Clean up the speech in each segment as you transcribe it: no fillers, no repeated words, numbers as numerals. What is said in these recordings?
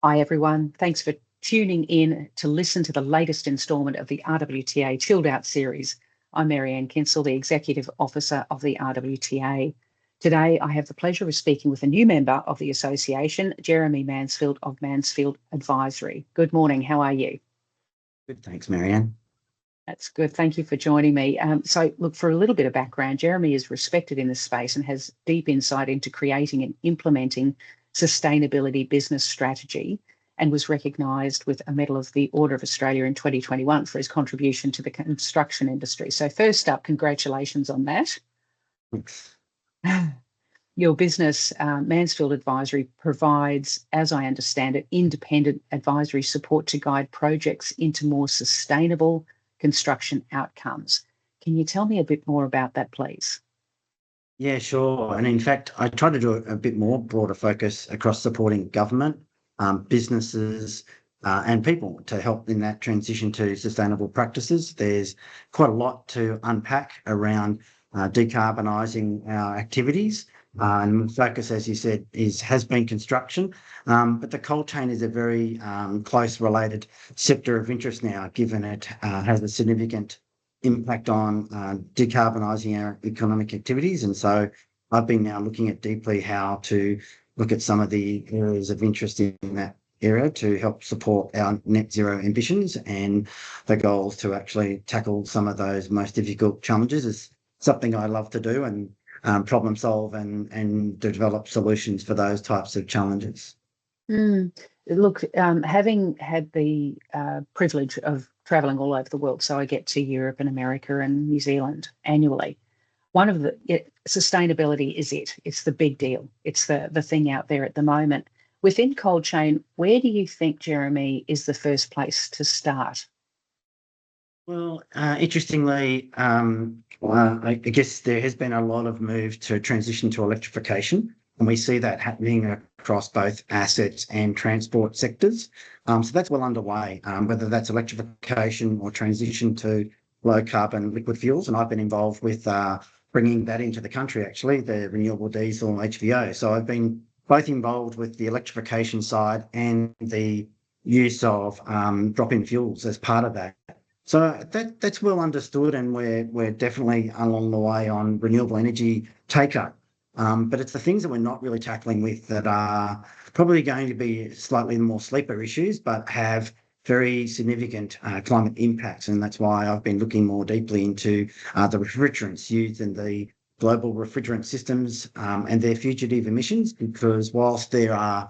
Hi, everyone. Thanks for tuning in to listen to the latest instalment of the RWTA Chilled Out series. I'm Marianne Kinsell, the Executive Officer of the RWTA. Today, I have the pleasure of speaking with a new member of the association, Jeremy Mansfield of Mansfield Advisory. Good morning. How are you? Good, thanks, Marianne. That's good. Thank you for joining me. Look, for a little bit of background, Jeremy is respected in this space and has deep insight into creating and implementing sustainability business strategy, and was recognised with a Medal of the Order of Australia in 2021 for his contribution to the construction industry. So first up, congratulations on that. Thanks. Your business, Mansfield Advisory, provides, as I understand it, independent advisory support to guide projects into more sustainable construction outcomes. Can you tell me a bit more about that, please? Yeah, sure. And in fact, I try to do a bit more broader focus across supporting government, businesses, and people to help in that transition to sustainable practices. There's quite a lot to unpack around decarbonising our activities. And focus, as you said, has been construction, but the cold chain is a very close related sector of interest now, given it has a significant impact on decarbonising our economic activities. And so I've been now looking at deeply how to look at some of the areas of interest in that area to help support our net zero ambitions, and the goals to actually tackle some of those most difficult challenges is something I love to do, and problem solve and develop solutions for those types of challenges. Look, having had the privilege of travelling all over the world, so I get to Europe and America and New Zealand annually, one of sustainability is it's the big deal. It's the thing out there at the moment. Within cold chain, where do you think, Jeremy, is the first place to start? Well, interestingly, I guess there has been a lot of move to transition to electrification, and we see that happening across both assets and transport sectors. So that's well underway, whether that's electrification or transition to low carbon liquid fuels. And I've been involved with bringing that into the country, actually, the renewable diesel HVO. So I've been both involved with the electrification side and the use of drop-in fuels as part of that. So that's well understood, and we're definitely along the way on renewable energy take-up. But it's the things that we're not really tackling with that are probably going to be slightly more sleeper issues, but have very significant climate impacts. And that's why I've been looking more deeply into the refrigerants used in the global refrigerant systems and their fugitive emissions, because whilst there are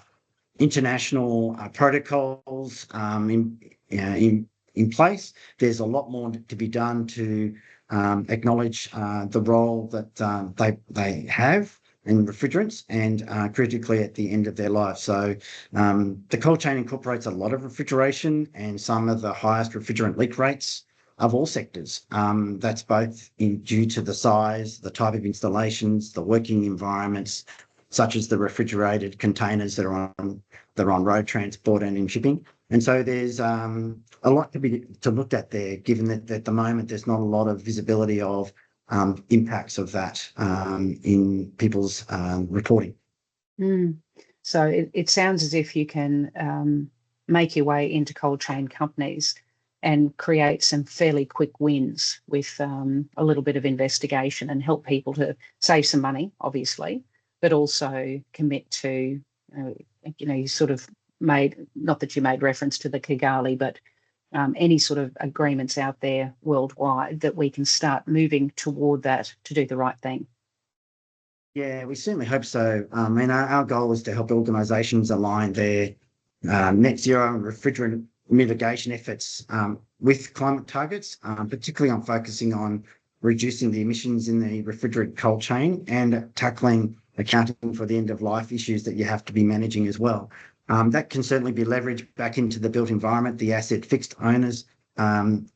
international protocols in place, there's a lot more to be done to acknowledge the role that they have in refrigerants, and critically at the end of their life. So the cold chain incorporates a lot of refrigeration and some of the highest refrigerant leak rates of all sectors. That's both due to the size, the type of installations, the working environments, such as the refrigerated containers that are on road transport and in shipping. And so there's a lot to look at there, given that at the moment there's not a lot of visibility of impacts of that in people's reporting. So it sounds as if you can make your way into cold chain companies and create some fairly quick wins with a little bit of investigation, and help people to save some money, obviously, but also commit to, you sort of made, not that you made reference to the Kigali, but any sort of agreements out there worldwide that we can start moving toward that to do the right thing. Yeah, we certainly hope so. Our goal is to help organisations align their net zero and refrigerant mitigation efforts with climate targets, particularly on focusing on reducing the emissions in the refrigerant cold chain and tackling accounting for the end of life issues that you have to be managing as well. That can certainly be leveraged back into the built environment, the asset fixed owners'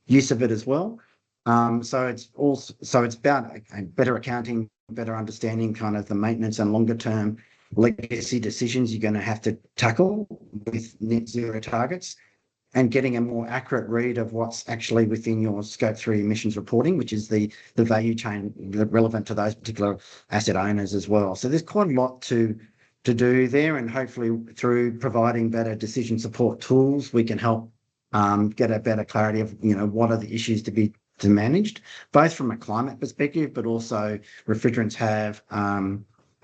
use of it as well. So it's about better accounting, better understanding kind of the maintenance and longer term legacy decisions you're going to have to tackle with net zero targets, and getting a more accurate read of what's actually within your Scope 3 emissions reporting, which is the value chain relevant to those particular asset owners as well. So there's quite a lot to to do there, and hopefully through providing better decision support tools, we can help get a better clarity of what are the issues to managed, both from a climate perspective, but also refrigerants have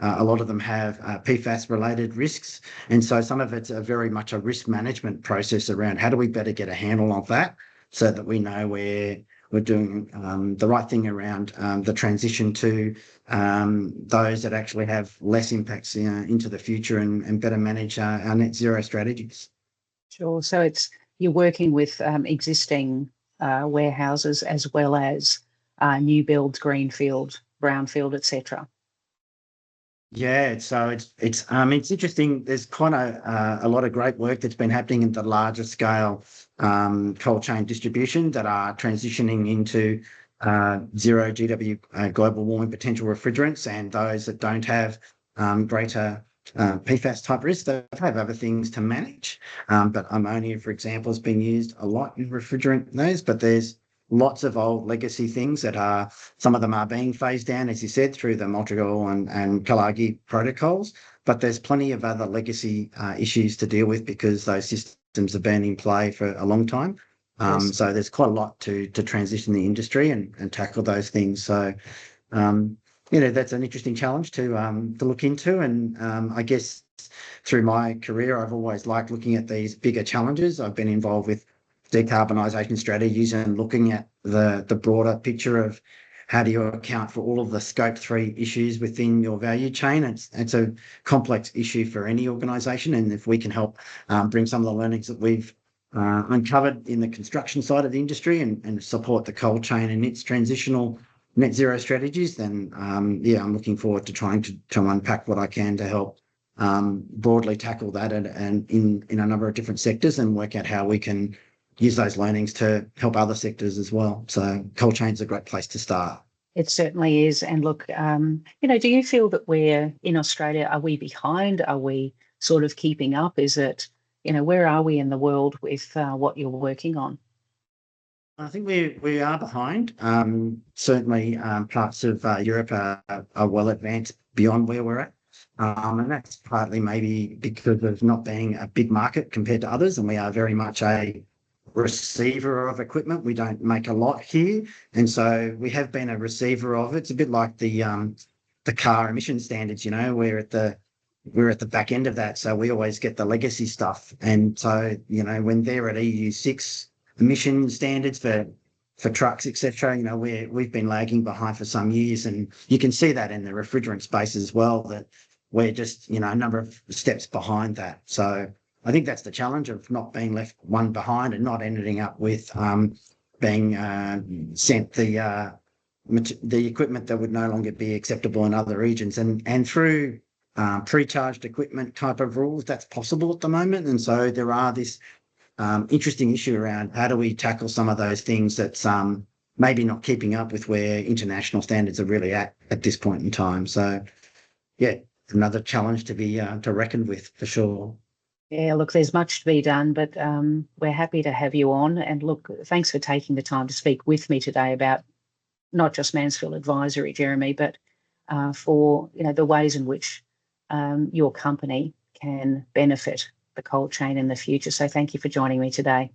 a lot of them have PFAS related risks, and so some of it's very much a risk management process around how do we better get a handle on that so that we know we're doing the right thing around the transition to those that actually have less impacts into the future and better manage our net zero strategies. Sure. So you're working with existing warehouses as well as new builds, greenfield, brownfield, etc. Yeah, so it's interesting. There's quite a lot of great work that's been happening in the larger scale cold chain distribution that are transitioning into zero GW global warming potential refrigerants, and those that don't have greater PFAS type risks, they have other things to manage. But ammonia, for example, has been used a lot in refrigerant those, but there's lots of old legacy things that some of them are being phased down, as you said, through the Montreal and Kalagi protocols. But there's plenty of other legacy issues to deal with because those systems have been in play for a long time. Yes. So there's quite a lot to transition the industry and tackle those things. So, that's an interesting challenge to look into. And I guess through my career, I've always liked looking at these bigger challenges. I've been involved with decarbonisation strategies and looking at the broader picture of how do you account for all of the scope 3 issues within your value chain. It's a complex issue for any organisation, and if we can help bring some of the learnings that we've uncovered in the construction side of the industry and support the cold chain and its transitional net zero strategies, then I'm looking forward to trying to unpack what I can to help broadly tackle that and in a number of different sectors and work out how we can use those learnings to help other sectors as well. So cold chain's a great place to start. It certainly is. And look, do you feel that we're in Australia, are we behind? Are we sort of keeping up? Is it, where are we in the world with what you're working on? I think we are behind. Certainly parts of Europe are well advanced beyond where we're at. And that's partly maybe because of not being a big market compared to others. And we are very much a receiver of equipment. We don't make a lot here, and so we have been a receiver of it. It's a bit like the car emission standards. We're at the back end of that, so we always get the legacy stuff. And so when they're at EU6 emission standards for trucks, etc., we've been lagging behind for some years, and you can see that in the refrigerant space as well, that we're just a number of steps behind that. So I think that's the challenge of not being left one behind and not ending up with being sent the equipment that would no longer be acceptable in other regions. And through pre-charged equipment type of rules, that's possible at the moment. And so there are this interesting issue around how do we tackle some of those things that's maybe not keeping up with where international standards are really at this point in time. So, yeah, another challenge to be to reckon with for sure. Yeah, look, there's much to be done, but we're happy to have you on. And look, thanks for taking the time to speak with me today about not just Mansfield Advisory, Jeremy, but for the ways in which your company can benefit the cold chain in the future. So thank you for joining me today.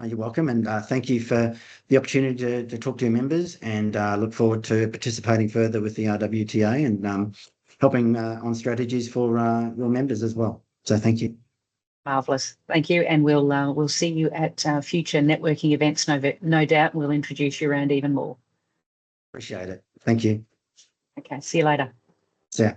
You're welcome, and thank you for the opportunity to talk to your members, and look forward to participating further with the RWTA and helping on strategies for your members as well. So thank you. Marvellous. Thank you. And we'll see you at future networking events, no doubt. We'll introduce you around even more. Appreciate it. Thank you. Okay. See you later. See ya.